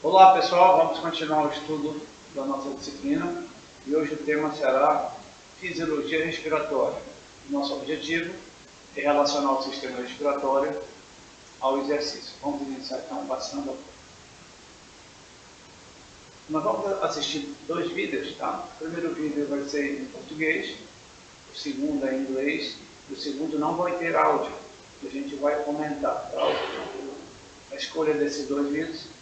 Olá pessoal, vamos continuar o estudo da nossa disciplina e hoje o tema será Fisiologia Respiratória. Nosso objetivo é relacionar o sistema respiratório ao exercício. Vamos iniciar então passando a... Nós vamos assistir dois vídeos, tá? O primeiro vídeo vai ser em português, o segundo é em inglês, e o segundo não vai ter áudio, a gente vai comentar, tá? A escolha desses dois vídeos,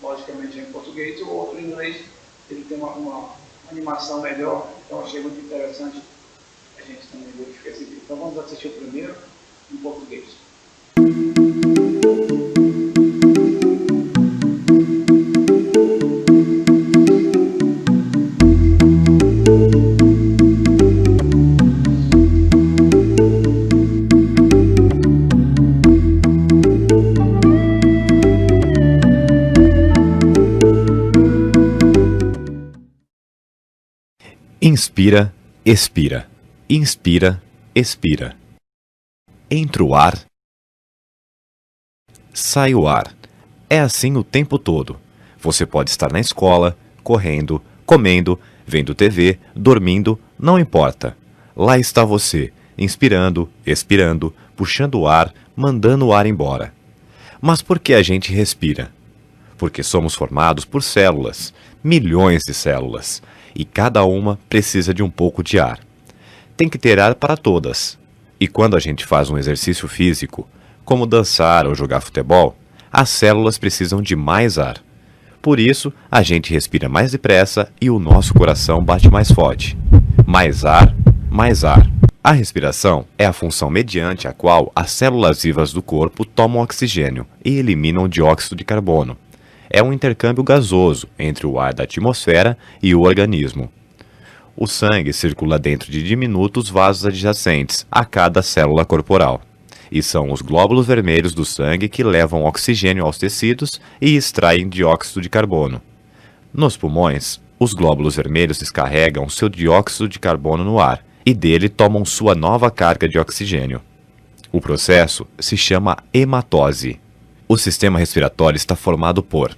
logicamente em português, e o outro em inglês, ele tem uma animação melhor, então achei muito interessante a gente também verificar esse vídeo. Então vamos assistir o primeiro em português. Inspira, expira. Inspira, expira. Entra o ar, sai o ar. É assim o tempo todo. Você pode estar na escola, correndo, comendo, vendo TV, dormindo, não importa. Lá está você, inspirando, expirando, puxando o ar, mandando o ar embora. Mas por que a gente respira? Porque somos formados por células, milhões de células, e cada uma precisa de um pouco de ar. Tem que ter ar para todas. E quando a gente faz um exercício físico, como dançar ou jogar futebol, as células precisam de mais ar. Por isso, a gente respira mais depressa e o nosso coração bate mais forte. Mais ar, mais ar. A respiração é a função mediante a qual as células vivas do corpo tomam oxigênio e eliminam dióxido de carbono. É um intercâmbio gasoso entre o ar da atmosfera e o organismo. O sangue circula dentro de diminutos vasos adjacentes a cada célula corporal, e são os glóbulos vermelhos do sangue que levam oxigênio aos tecidos e extraem dióxido de carbono. Nos pulmões, os glóbulos vermelhos descarregam seu dióxido de carbono no ar e dele tomam sua nova carga de oxigênio. O processo se chama hematose. O sistema respiratório está formado por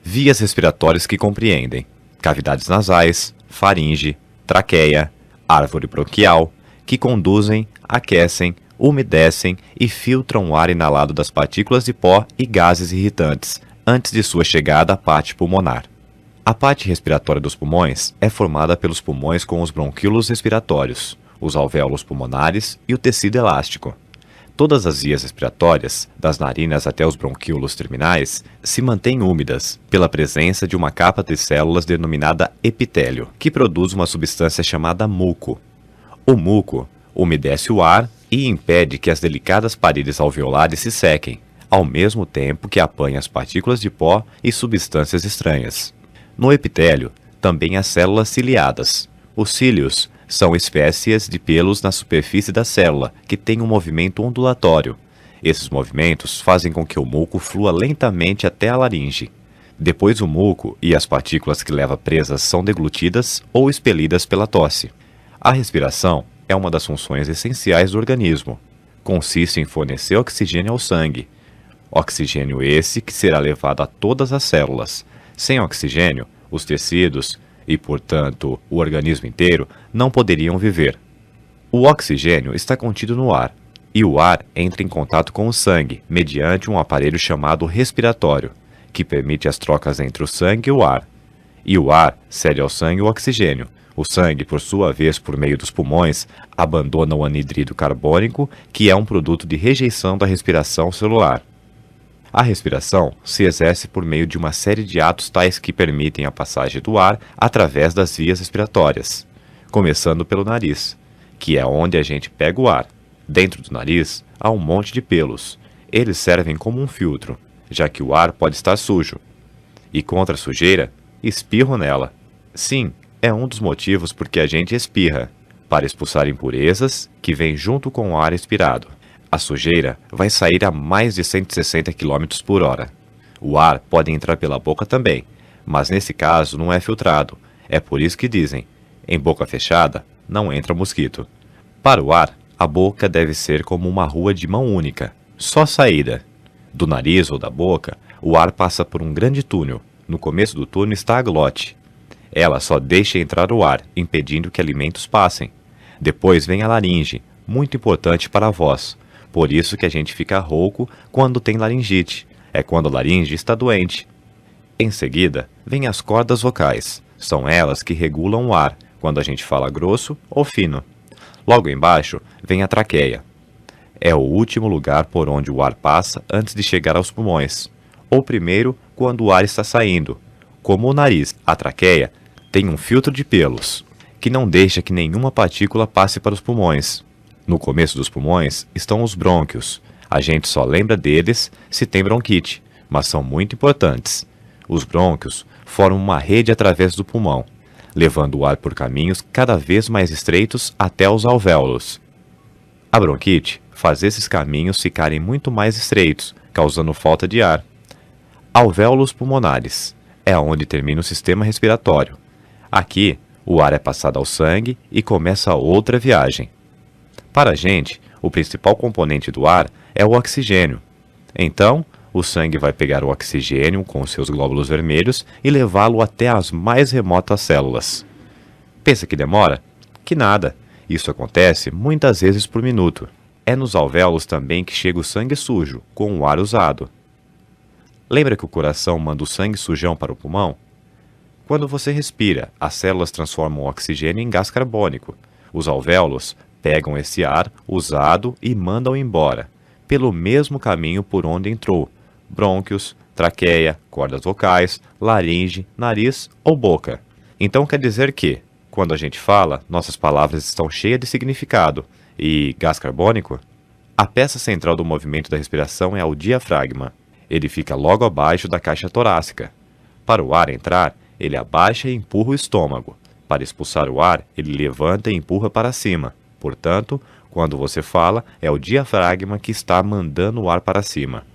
vias respiratórias que compreendem cavidades nasais, faringe, traqueia, árvore bronquial, que conduzem, aquecem, umedecem e filtram o ar inalado das partículas de pó e gases irritantes antes de sua chegada à parte pulmonar. A parte respiratória dos pulmões é formada pelos pulmões com os bronquíolos respiratórios, os alvéolos pulmonares e o tecido elástico. Todas as vias respiratórias, das narinas até os bronquíolos terminais, se mantêm úmidas pela presença de uma capa de células denominada epitélio, que produz uma substância chamada muco. O muco umedece o ar e impede que as delicadas paredes alveolares se sequem, ao mesmo tempo que apanha as partículas de pó e substâncias estranhas. No epitélio, também há células ciliadas. Os cílios são espécies de pelos na superfície da célula, que têm um movimento ondulatório. Esses movimentos fazem com que o muco flua lentamente até a laringe. Depois o muco e as partículas que leva presas são deglutidas ou expelidas pela tosse. A respiração é uma das funções essenciais do organismo. Consiste em fornecer oxigênio ao sangue. Oxigênio esse que será levado a todas as células. Sem oxigênio, os tecidos e, portanto, o organismo inteiro, não poderiam viver. O oxigênio está contido no ar, e o ar entra em contato com o sangue, mediante um aparelho chamado respiratório, que permite as trocas entre o sangue e o ar. E o ar cede ao sangue o oxigênio. O sangue, por sua vez, por meio dos pulmões, abandona o anidrido carbônico, que é um produto de rejeição da respiração celular. A respiração se exerce por meio de uma série de atos tais que permitem a passagem do ar através das vias respiratórias, começando pelo nariz, que é onde a gente pega o ar. Dentro do nariz há um monte de pelos. Eles servem como um filtro, já que o ar pode estar sujo. E contra a sujeira, espirro nela. Sim, é um dos motivos por que a gente espirra, para expulsar impurezas que vêm junto com o ar expirado. A sujeira vai sair a mais de 160 km por hora. O ar pode entrar pela boca também, mas nesse caso não é filtrado. É por isso que dizem, em boca fechada, não entra mosquito. Para o ar, a boca deve ser como uma rua de mão única, só saída. Do nariz ou da boca, o ar passa por um grande túnel. No começo do túnel está a glote. Ela só deixa entrar o ar, impedindo que alimentos passem. Depois vem a laringe, muito importante para a voz. Por isso que a gente fica rouco quando tem laringite. É quando a laringe está doente. Em seguida, vem as cordas vocais. São elas que regulam o ar, quando a gente fala grosso ou fino. Logo embaixo, vem a traqueia. É o último lugar por onde o ar passa antes de chegar aos pulmões. Ou primeiro, quando o ar está saindo. Como o nariz, a traqueia tem um filtro de pelos, que não deixa que nenhuma partícula passe para os pulmões. No começo dos pulmões estão os brônquios. A gente só lembra deles se tem bronquite, mas são muito importantes. Os brônquios formam uma rede através do pulmão, levando o ar por caminhos cada vez mais estreitos até os alvéolos. A bronquite faz esses caminhos ficarem muito mais estreitos, causando falta de ar. Alvéolos pulmonares é onde termina o sistema respiratório. Aqui, o ar é passado ao sangue e começa outra viagem. Para a gente, o principal componente do ar é o oxigênio. Então, o sangue vai pegar o oxigênio com seus glóbulos vermelhos e levá-lo até as mais remotas células. Pensa que demora? Que nada. Isso acontece muitas vezes por minuto. É nos alvéolos também que chega o sangue sujo, com o ar usado. Lembra que o coração manda o sangue sujão para o pulmão? Quando você respira, as células transformam o oxigênio em gás carbônico. Os alvéolos pegam esse ar usado e mandam embora, pelo mesmo caminho por onde entrou: brônquios, traqueia, cordas vocais, laringe, nariz ou boca. Então quer dizer que, quando a gente fala, nossas palavras estão cheias de significado. E gás carbônico? A peça central do movimento da respiração é o diafragma. Ele fica logo abaixo da caixa torácica. Para o ar entrar, ele abaixa e empurra o estômago. Para expulsar o ar, ele levanta e empurra para cima. Portanto, quando você fala, é o diafragma que está mandando o ar para cima.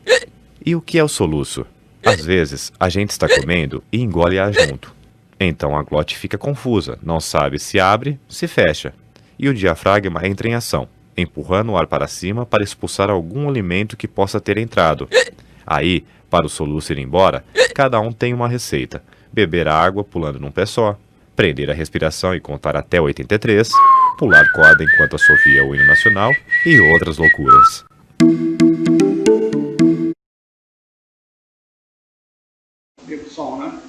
E o que é o soluço? Às vezes, a gente está comendo e engole ar junto. Então a glote fica confusa, não sabe se abre, se fecha. E o diafragma entra em ação, empurrando o ar para cima para expulsar algum alimento que possa ter entrado. Aí, para o soluço ir embora, cada um tem uma receita: beber água pulando num pé só, prender a respiração e contar até 83, pular corda enquanto assovia o hino nacional e outras loucuras. Viva o som, né?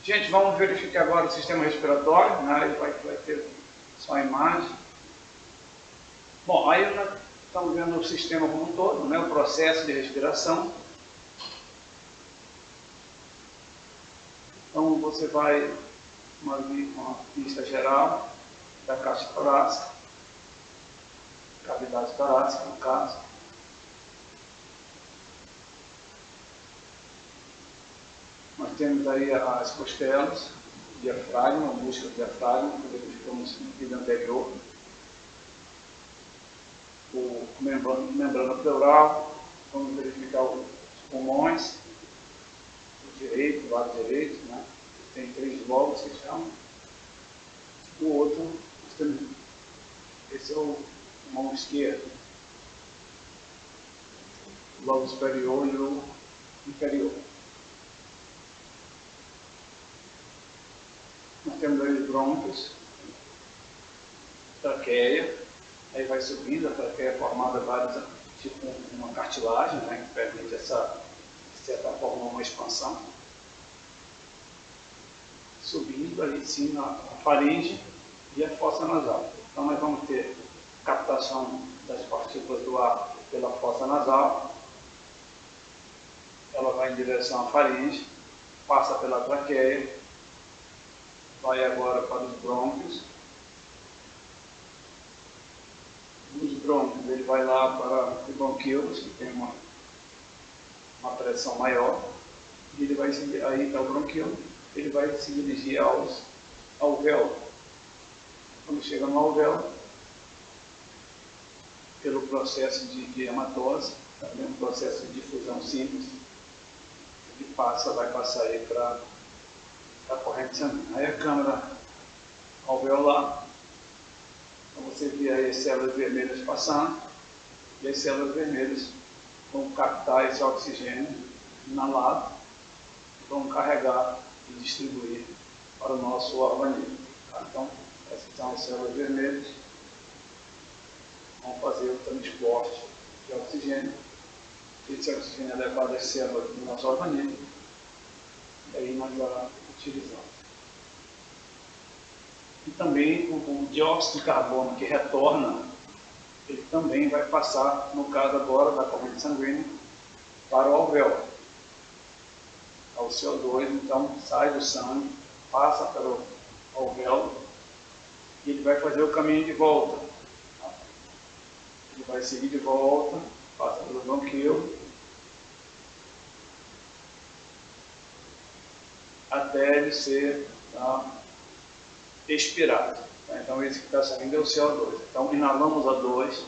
Gente, vamos verificar agora o sistema respiratório, né? Ele vai ter só a imagem. Bom, aí nós estamos vendo o sistema como um todo, né? O processo de respiração. Então você vai uma vista geral da caixa torácica, cavidade torácica no caso. Nós temos aí as costelas, o diafragma, o músculo do diafragma, que verificamos no vídeo anterior. O membrana pleural, vamos verificar os pulmões, o direito, o lado direito, né? Tem 3 lobos que chamam. O outro, esse é o pulmão esquerdo, o lobo superior e o inferior. Nós temos aí os brônquios, traqueia, aí vai subindo, a traqueia é formada tipo uma cartilagem, né, que permite de certa forma uma expansão. Subindo aí sim a faringe e a fossa nasal. Então nós vamos ter captação das partículas do ar pela fossa nasal, ela vai em direção à faringe, passa pela traqueia, vai agora para os brônquios. Dos brônquios ele vai lá para os bronquíolos, que tem uma pressão maior, e ele vai aí para o bronquíolo, ele vai se dirigir aos alvéolos. Quando chega no alvéolo, pelo processo de hematose, também um processo de difusão simples, ele vai passar aí para a corrente corrente sanguínea. Aí a câmera alveolar, então você vê aí as células vermelhas passando, e as células vermelhas vão captar esse oxigênio inalado, e vão carregar e distribuir para o nosso organismo. Tá? Então, essas são as células vermelhas, vão fazer o transporte de oxigênio. Esse oxigênio é levado às células do nosso organismo, e aí nós vamos utilizar. E também o dióxido de carbono que retorna, ele também vai passar, no caso agora da corrente sanguínea, para o alvéolo. O CO2 então sai do sangue, passa pelo alvéolo e ele vai fazer o caminho de volta. Ele vai seguir de volta, passa pelo bronquíolo, até ele ser expirado. Então esse que está saindo é o CO2. Então inalamos O2,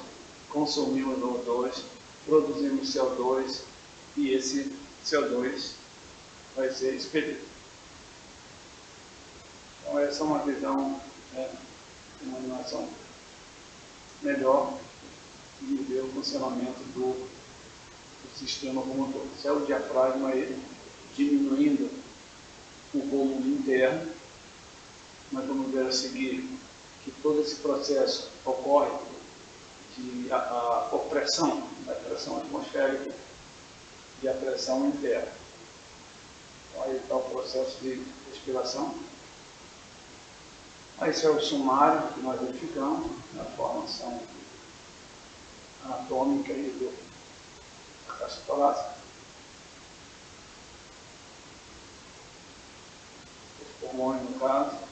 consumimos O2, produzimos CO2 e esse CO2 vai ser expelido. Então essa é uma visão, uma animação melhor de ver o funcionamento do sistema como um todo. Esse é o diafragma aí, diminuindo o volume interno. Nós vamos ver a seguir que todo esse processo ocorre por pressão, a pressão atmosférica e a pressão interna. Então, aí está o processo de respiração. Aí esse é o sumário que nós verificamos, na formação anatômica aí da caixa torácica. Os pulmões, no caso.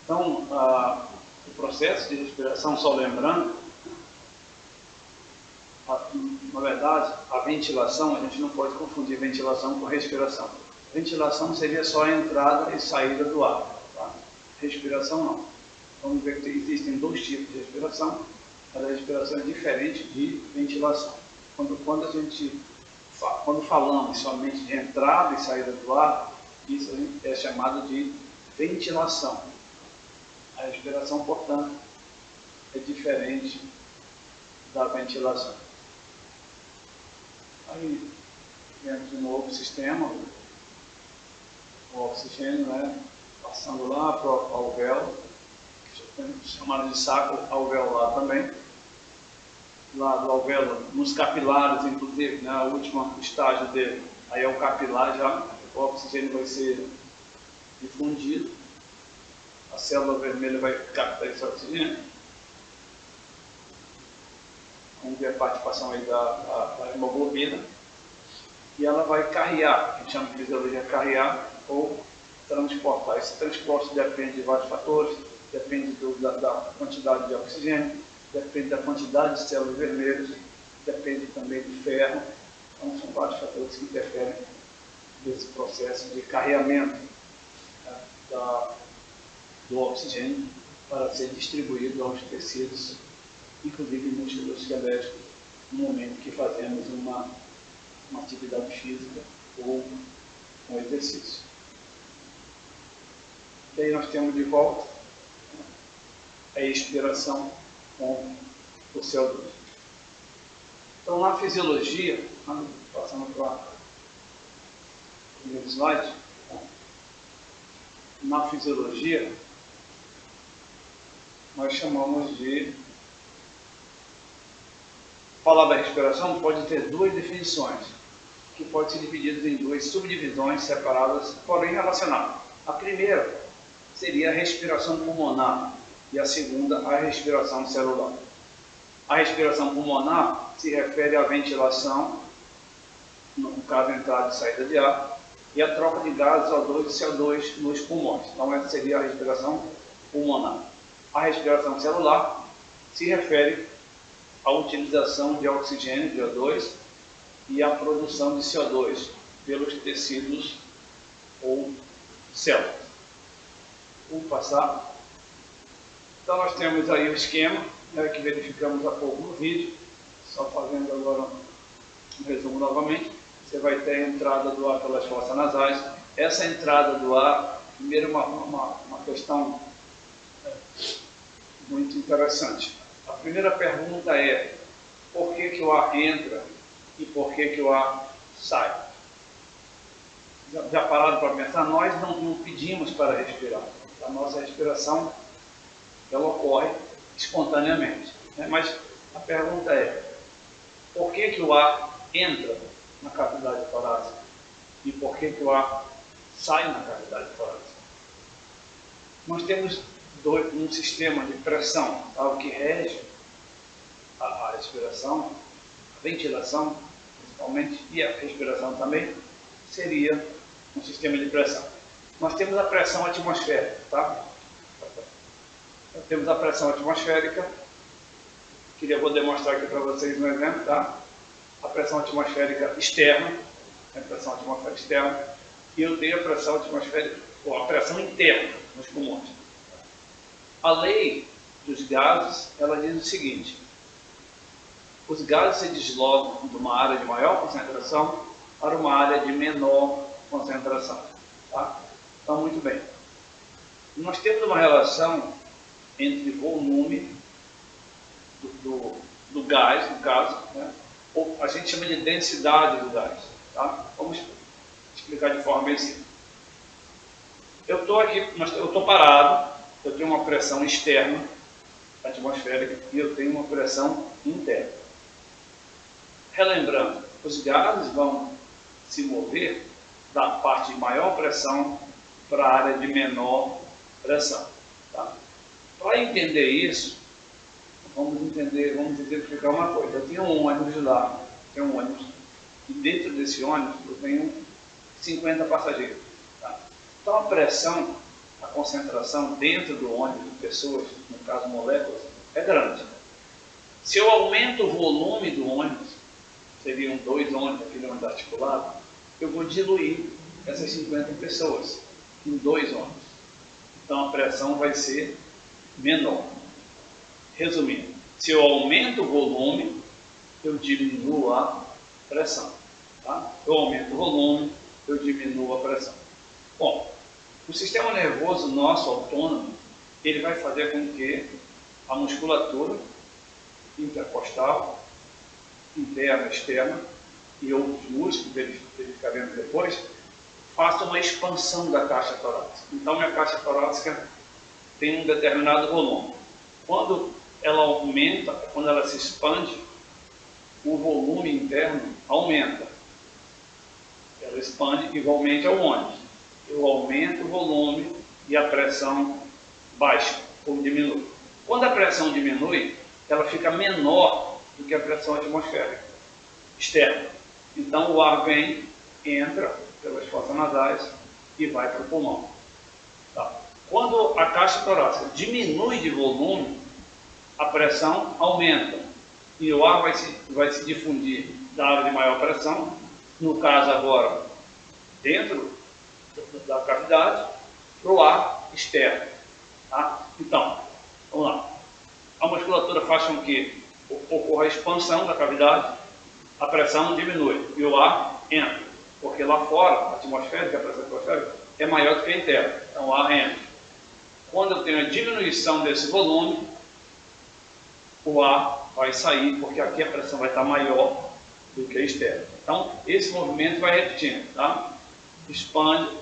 Então, o processo de respiração, só lembrando, na verdade, a ventilação, a gente não pode confundir ventilação com respiração. Ventilação seria só a entrada e saída do ar. Tá? Respiração não. Vamos ver que existem dois tipos de respiração. A respiração é diferente de ventilação. Quando falamos somente de entrada e saída do ar, isso é chamado de ventilação. A respiração, portanto, é diferente da ventilação. Aí, dentro de um novo sistema, o oxigênio, passando lá para o alvéolo, chamado de saco alveolar também. Lá do alvéolo, nos capilares, inclusive, o último estágio dele, aí é o capilar já, o oxigênio vai ser difundido, a célula vermelha vai captar esse oxigênio. Vamos ver a participação aí da hemoglobina. E ela vai carrear, a gente chama de fisiologia carrear ou transportar. Esse transporte depende de vários fatores, depende da quantidade de oxigênio, depende da quantidade de células vermelhas, depende também do ferro. Então são vários fatores que interferem nesse processo de carreamento do oxigênio para ser distribuído aos tecidos, inclusive músculos esqueléticos, no momento que fazemos uma atividade física ou um exercício. E aí nós temos de volta a expiração com o CO2. Então, na fisiologia, passando para o primeiro slide, na fisiologia, nós chamamos de... Falar da respiração pode ter duas definições, que pode ser divididas em duas subdivisões separadas, porém relacionadas. A primeira seria a respiração pulmonar e a segunda a respiração celular. A respiração pulmonar se refere à ventilação, no caso entrada e saída de ar, e a troca de gases O2 e CO2 nos pulmões. Então essa seria a respiração pulmonar. A respiração celular se refere à utilização de oxigênio, de O2, e a produção de CO2 pelos tecidos ou células. Vou passar. Então nós temos aí o esquema, que verificamos há pouco no vídeo, só fazendo agora resumo novamente, você vai ter a entrada do ar pelas fossas nasais. Essa entrada do ar, primeiro uma questão muito interessante. A primeira pergunta é, por que o ar entra e por que o ar sai? Já pararam para pensar? Nós não pedimos para respirar. A nossa respiração, ela ocorre espontaneamente. Né? Mas a pergunta é, por que o ar entra na cavidade torácica e por que o ar sai na cavidade torácica? Nós temos um sistema de pressão, tá? O que rege a respiração, a ventilação, principalmente, e a respiração também, seria um sistema de pressão. Nós temos a pressão atmosférica, tá? Temos a pressão atmosférica, vou demonstrar aqui para vocês no exemplo, tá? A pressão atmosférica externa, a pressão atmosférica externa, e eu tenho a pressão atmosférica, ou a pressão interna nos pulmões. A lei dos gases, ela diz o seguinte, os gases se deslocam de uma área de maior concentração para uma área de menor concentração. Tá? Então, muito bem. Nós temos uma relação entre volume do gás, no caso, né? Ou a gente chama de densidade do gás. Tá? Vamos explicar de forma bem simples. Eu estou aqui, eu estou parado, eu tenho uma pressão externa, atmosférica, e eu tenho uma pressão interna. Relembrando, os gases vão se mover da parte de maior pressão para a área de menor pressão. Tá? Para entender isso, vamos exemplificar uma coisa. Eu tenho um ônibus lá, e dentro desse ônibus eu tenho 50 passageiros. Tá? Então a pressão, a concentração dentro do ônibus de pessoas, no caso moléculas, é grande. Se eu aumento o volume do ônibus, seriam 2 ônibus, aquele ônibus articulado, eu vou diluir essas 50 pessoas em 2 ônibus. Então a pressão vai ser menor. Resumindo, se eu aumento o volume, eu diminuo a pressão. Tá? Eu aumento o volume, eu diminuo a pressão. Bom, o sistema nervoso nosso autônomo, ele vai fazer com que a musculatura intercostal, interna, externa, e outros músculos, verificaremos depois, faça uma expansão da caixa torácica. Então, minha caixa torácica tem um determinado volume. Quando ela aumenta, quando ela se expande, o volume interno aumenta. Ela expande igualmente ao ônibus. Eu aumento o volume e a pressão baixa ou diminui. Quando a pressão diminui, ela fica menor do que a pressão atmosférica externa. Então o ar vem, entra pelas fossas nasais e vai para o pulmão. Tá? Quando a caixa torácica diminui de volume, a pressão aumenta e o ar vai se difundir da área de maior pressão, no caso agora dentro da cavidade, para o ar externo. Tá? Então, vamos lá. A musculatura faz com que ocorra a expansão da cavidade, a pressão diminui e o ar entra, porque lá fora, a atmosférica, a pressão atmosférica é maior do que a interna, então o ar entra. Quando eu tenho a diminuição desse volume, o ar vai sair, porque aqui a pressão vai estar maior do que a externa. Então, esse movimento vai repetindo, tá? Expande,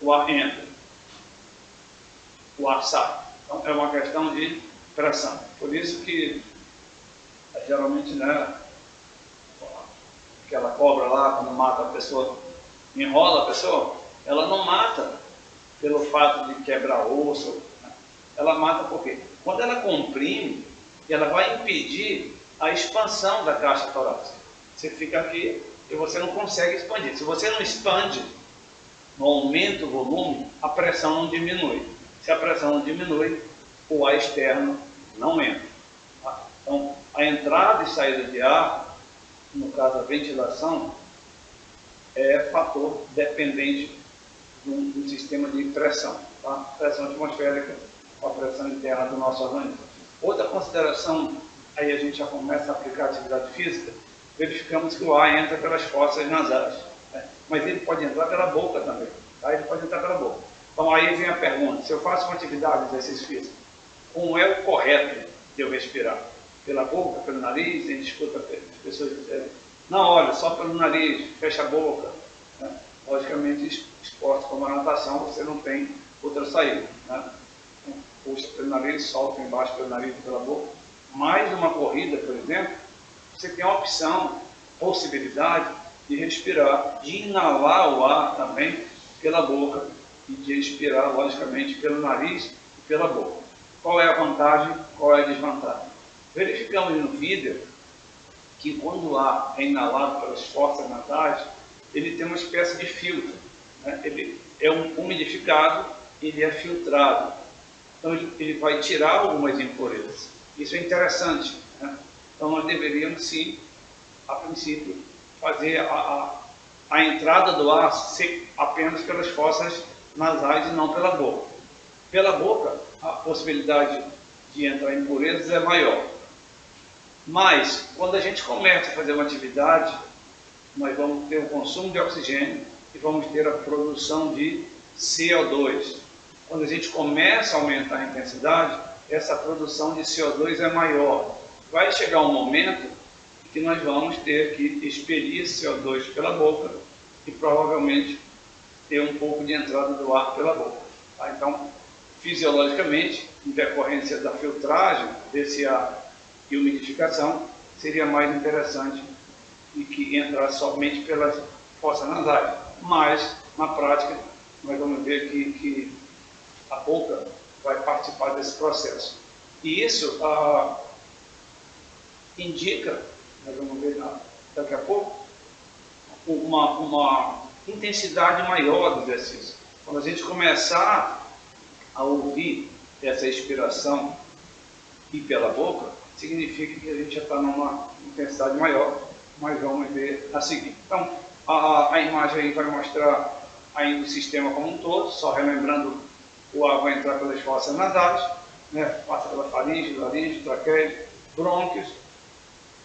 o ar entra, o ar sai. Então, é uma questão de pressão. Por isso que, geralmente, né, aquela cobra lá, quando mata a pessoa, enrola a pessoa, ela não mata pelo fato de quebrar osso, né? Ela mata por quê? Quando ela comprime, ela vai impedir a expansão da caixa torácica. Você fica aqui e você não consegue expandir. Se você não expande, não aumenta o volume, a pressão não diminui. Se a pressão não diminui, o ar externo não entra. Tá? Então, a entrada e saída de ar, no caso a ventilação, é fator dependente do sistema de pressão. Tá? Pressão atmosférica com a pressão interna do nosso organismo. Outra consideração, aí a gente já começa a aplicar atividade física, verificamos que o ar entra pelas fossas nasais, né? Mas ele pode entrar pela boca também, tá? Ele pode entrar pela boca. Então aí vem a pergunta, se eu faço uma atividade de exercício físico, como é o correto de eu respirar? Pela boca, pelo nariz? A gente escuta as pessoas dizerem, não, olha, só pelo nariz, fecha a boca, né? Logicamente, esporte como a natação, você não tem outra saída, né? Puxa pelo nariz, solta embaixo pelo nariz e pela boca. Mais uma corrida, por exemplo, você tem a opção, possibilidade de respirar, de inalar o ar também pela boca e de expirar, logicamente, pelo nariz e pela boca. Qual é a vantagem, qual é a desvantagem? Verificamos no vídeo que quando o ar é inalado pelas fossas nasais, ele tem uma espécie de filtro, né? Ele é um umidificado, ele é filtrado. Então ele vai tirar algumas impurezas. Isso é interessante, né? Então nós deveríamos sim, a princípio, fazer a entrada do ar apenas pelas fossas nasais e não pela boca. Pela boca, a possibilidade de entrar impurezas é maior. Mas, quando a gente começa a fazer uma atividade, nós vamos ter o consumo de oxigênio e vamos ter a produção de CO2. Quando a gente começa a aumentar a intensidade, essa produção de CO2 é maior. Vai chegar um momento que nós vamos ter que expelir CO2 pela boca e provavelmente ter um pouco de entrada do ar pela boca. Tá? Então, fisiologicamente, em decorrência da filtragem desse ar e umidificação, seria mais interessante e que entrasse somente pelas fossas nasais. Mas, na prática, nós vamos ver que a boca vai participar desse processo. E isso indica, nós vamos ver daqui a pouco, uma intensidade maior do exercício. Quando a gente começar a ouvir essa expiração e pela boca, significa que a gente já está numa intensidade maior, mas vamos ver a seguir. Então, a imagem aí vai mostrar ainda o sistema como um todo, só relembrando, o ar vai entrar pelas fossas nasais, né? Passa pela faringe, laringe, traqueia, brônquios.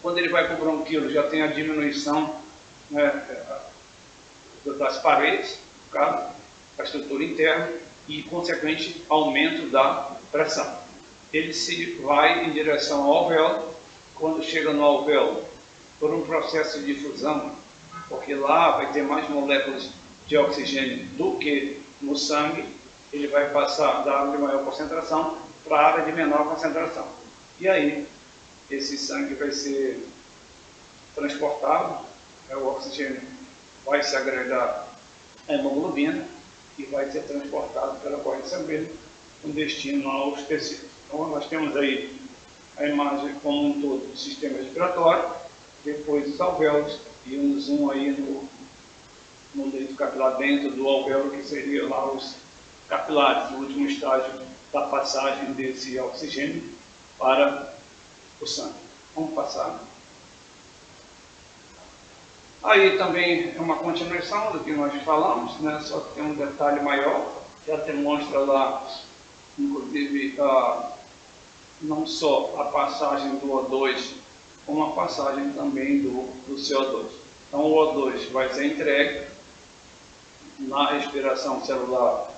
Quando ele vai para o bronquíolo, já tem a diminuição, né, das paredes, da estrutura interna e, consequente, aumento da pressão. Ele se vai em direção ao alvéolo. Quando chega no alvéolo, por um processo de difusão, porque lá vai ter mais moléculas de oxigênio do que no sangue, ele vai passar da área de maior concentração para a área de menor concentração. E aí, esse sangue vai ser transportado, o oxigênio vai se agregar à hemoglobina e vai ser transportado pela corrente sanguínea com destino aos tecidos. Então, nós temos aí a imagem como um todo do sistema respiratório, depois os alvéolos e um zoom aí no leito capilar dentro do alvéolo, que seria lá os capilares, o último estágio da passagem desse oxigênio para o sangue. Vamos passar. Aí também é uma continuação do que nós falamos, né? Só que tem um detalhe maior, já demonstra lá, inclusive, não só a passagem do O2, como a passagem também do CO2. Então o O2 vai ser entregue na respiração celular,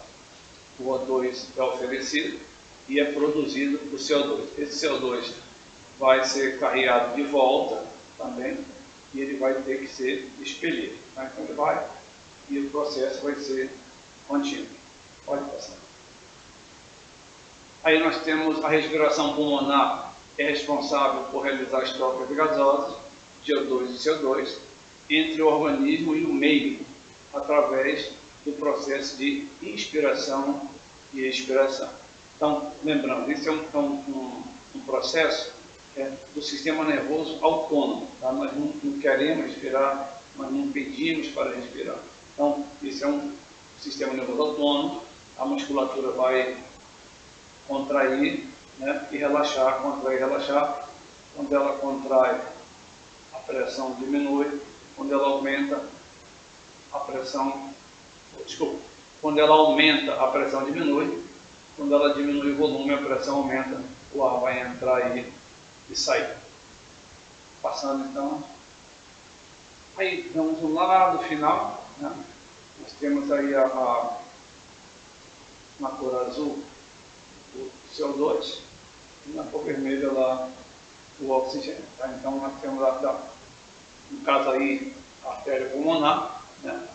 o O2 é oferecido e é produzido o CO2. Esse CO2 vai ser carreado de volta também e ele vai ter que ser expelido. Tá? Então ele vai e o processo vai ser contínuo. Pode passar. Aí nós temos a respiração pulmonar, é responsável por realizar as trocas gasosas de O2 e CO2 entre o organismo e o meio, através do processo de inspiração e expiração. Então, lembrando, isso é um processo do sistema nervoso autônomo. Tá? Nós não queremos respirar, nós não pedimos para respirar. Então, isso é um sistema nervoso autônomo, a musculatura vai contrair, né, e relaxar, contrair e relaxar. Quando ela contrai, a pressão diminui. Quando ela aumenta, a pressão... Desculpa. Quando ela aumenta, a pressão diminui. Quando ela diminui o volume, a pressão aumenta. O ar vai entrar aí e sair. Passando, então... Aí vamos lá do final, né? Nós temos aí na cor azul o CO2 e na cor vermelha lá o oxigênio. Tá? Então nós temos lá, no caso aí, a artéria pulmonar, né?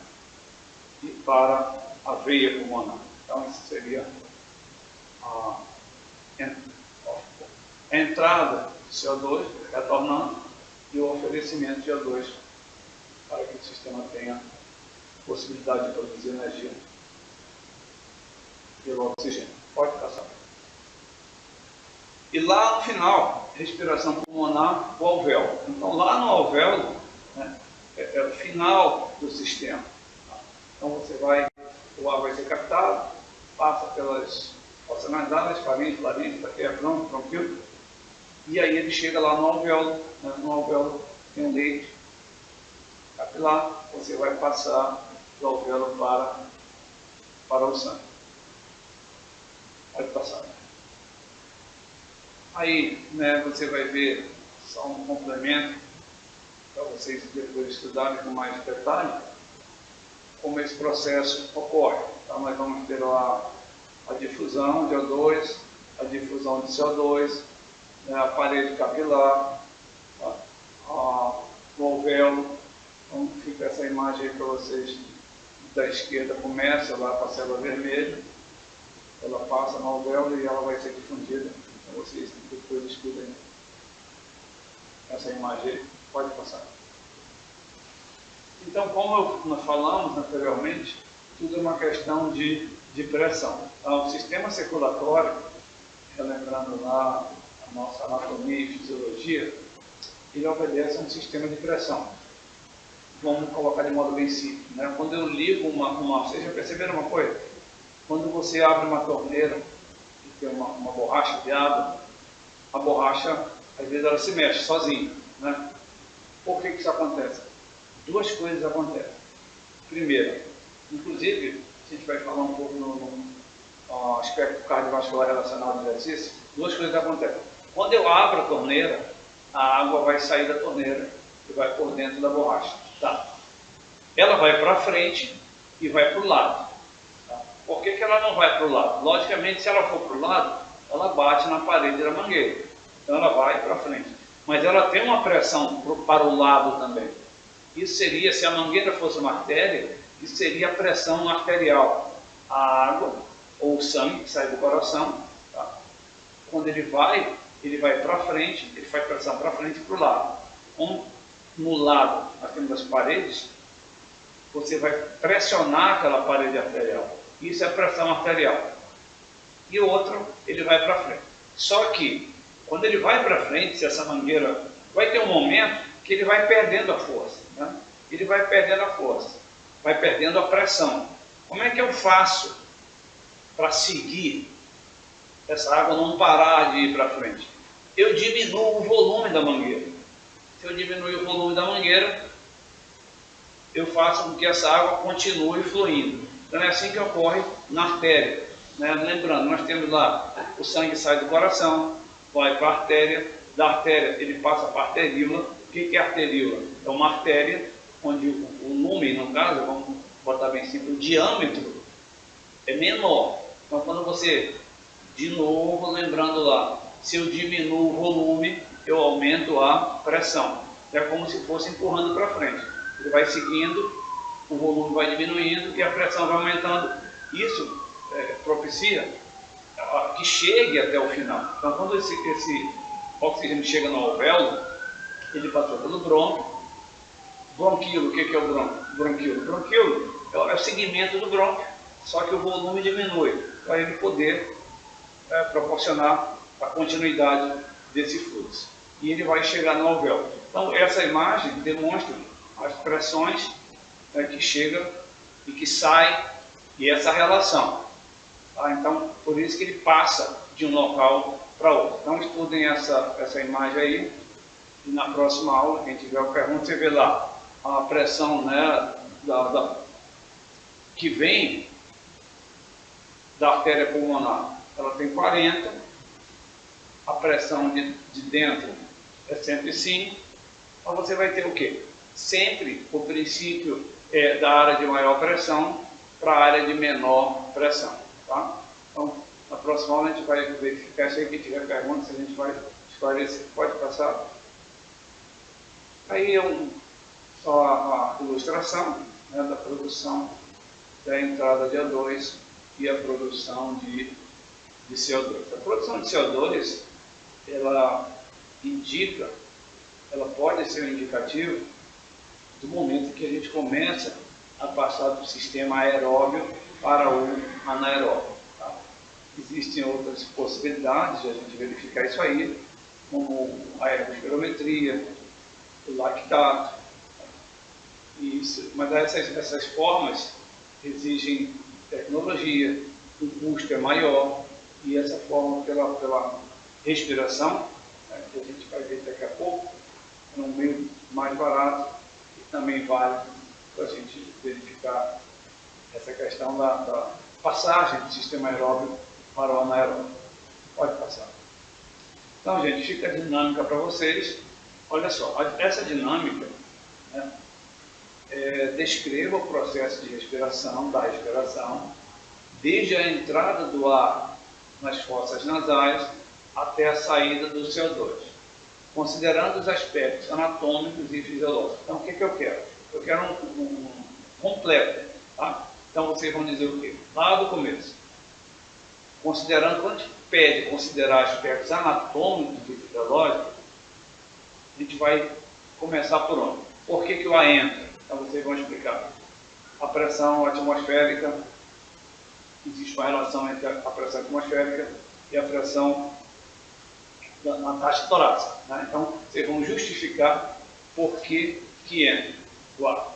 E para a veia pulmonar. Então isso seria a entrada de CO2 retornando e o oferecimento de O2 para que o sistema tenha possibilidade de produzir energia pelo oxigênio. Pode passar. E lá no final, respiração pulmonar, o alvéolo. Então lá no alvéolo, né, é o final do sistema. Então o ar vai ser captado, passa pelas fossas nasais, faringe, traqueia, bronquíolo, e aí ele chega lá no alvéolo, né? No alvéolo tem um leito capilar, você vai passar do alvéolo para o sangue. Pode passar. Aí, né, você vai ver só um complemento para vocês depois estudarem com mais detalhe como esse processo ocorre. Então nós vamos ter lá a difusão de O2, a difusão de CO2, né, a parede capilar, o alvéolo. Então fica essa imagem aí para vocês. Da esquerda começa lá com a célula vermelha, ela passa no alvéolo e ela vai ser difundida. Então vocês depois estudem essa imagem aí. Pode passar. Então, como nós falamos anteriormente, tudo é uma questão de pressão. Então, o sistema circulatório, relembrando lá a nossa anatomia e fisiologia, ele obedece a um sistema de pressão. Vamos colocar de modo bem simples, né? Quando eu ligo vocês já perceberam uma coisa? Quando você abre uma torneira e tem uma borracha de água, a borracha, às vezes, ela se mexe sozinha, né? Por que isso acontece? Duas coisas acontecem. Primeiro, inclusive, a gente vai falar um pouco no aspecto cardiovascular relacionado ao exercício, duas coisas acontecem. Quando eu abro a torneira, a água vai sair da torneira e vai por dentro da borracha. Tá? Ela vai para frente e vai para o lado. Tá? Por que ela não vai para o lado? Logicamente, se ela for para o lado, ela bate na parede da mangueira. Então ela vai para frente. Mas ela tem uma pressão para o lado também. Isso seria, se a mangueira fosse uma artéria, isso seria a pressão arterial. A água ou o sangue que sai do coração, tá? Quando ele vai para frente, ele faz pressão para frente e para o lado. Como no lado nós temos as paredes, você vai pressionar aquela parede arterial. Isso é pressão arterial. E o outro, ele vai para frente. Só que, quando ele vai para frente, se essa mangueira, vai ter um momento que ele vai perdendo a força. Né? Ele vai perdendo a força, vai perdendo a pressão. Como é que eu faço para seguir essa água não parar de ir para frente? Eu diminuo o volume da mangueira. Se eu diminuir o volume da mangueira, eu faço com que essa água continue fluindo. Então é assim que ocorre na artéria. Né? Lembrando, nós temos lá, o sangue sai do coração, vai para a artéria, da artéria ele passa para a arteríola. O que é arteríola? É uma artéria onde o lumen, no caso, vamos botar bem simples, o diâmetro é menor. Então quando você, de novo, lembrando lá, se eu diminuo o volume, eu aumento a pressão. É como se fosse empurrando para frente. Ele vai seguindo, o volume vai diminuindo e a pressão vai aumentando. Isso propicia que chegue até o final. Então quando esse oxigênio chega no alvéolo, ele passou pelo brônquio. Bronquíolo, o que é o bronquíolo? Bronquíolo é o segmento do brônquio, só que o volume diminui, para ele poder proporcionar a continuidade desse fluxo. E ele vai chegar no alvéolo. Então essa imagem demonstra as pressões que chegam e que saem, e essa relação. Tá? Então, por isso que ele passa de um local para outro. Então estudem essa imagem aí, e na próxima aula, quem tiver uma pergunta, você vê lá a pressão, né, que vem da artéria pulmonar. Ela tem 40, a pressão de dentro é 105, então você vai ter o quê? sempre o princípio é da área de maior pressão para a área de menor pressão. Tá? Então, na próxima aula a gente vai verificar isso aí. Quem tiver perguntas, a gente vai esclarecer. Pode passar. Aí só a ilustração, né, da produção da entrada de O2 e a produção de CO2. A produção de CO2, ela pode ser um indicativo do momento que a gente começa a passar do sistema aeróbio para o anaeróbio. Tá? Existem outras possibilidades de a gente verificar isso aí, como a ergospirometria, o lactato. Mas essas formas exigem tecnologia, o custo é maior, e essa forma pela respiração, né, que a gente vai ver daqui a pouco, é um meio mais barato e também vale para a gente verificar essa questão da passagem do sistema aeróbio para o anaeróbio. Pode passar. Então, gente, fica a dinâmica para vocês. Olha só, essa dinâmica, né, descreva o processo de respiração, da respiração, desde a entrada do ar nas fossas nasais até a saída do CO2, considerando os aspectos anatômicos e fisiológicos. Então, o que eu quero? Eu quero um completo. Tá? Então, vocês vão dizer o quê? Lá do começo. Considerando, quando a gente pede considerar aspectos anatômicos e fisiológicos, a gente vai começar por onde? Por que o ar entra? Então, vocês vão explicar. A pressão atmosférica, existe uma relação entre a pressão atmosférica e a pressão na taxa torácica. Né? Então, vocês vão justificar por que entra o ar.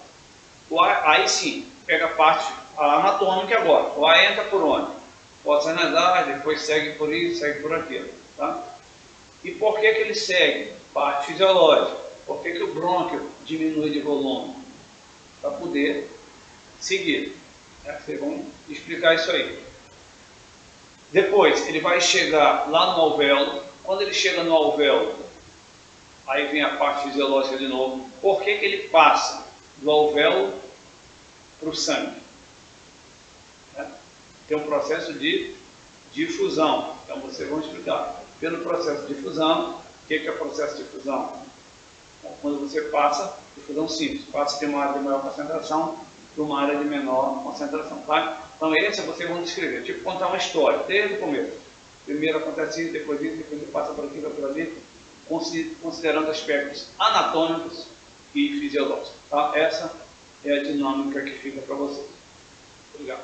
O ar, aí sim, pega a parte anatômica agora. O ar entra por onde? Fossas nasais, depois segue por isso, segue por aquilo. Tá? E por que ele segue? Parte fisiológica. Por que o brônquio diminui de volume? Para poder seguir. Né? Vocês vão explicar isso aí. Depois, ele vai chegar lá no alvéolo. Quando ele chega no alvéolo, aí vem a parte fisiológica de novo. Por que ele passa do alvéolo para o sangue? Né? Tem um processo de difusão. Então, vocês vão explicar. Pelo processo de difusão, o que é o processo de difusão? Quando você passa, difusão simples, passa de uma área de maior concentração para uma área de menor concentração. Tá? Então, esse vocês vão descrever, tipo contar uma história, desde o começo. Primeiro acontece isso, depois ele passa por aqui, vai por ali, considerando aspectos anatômicos e fisiológicos. Tá? Essa é a dinâmica que fica para vocês. Obrigado.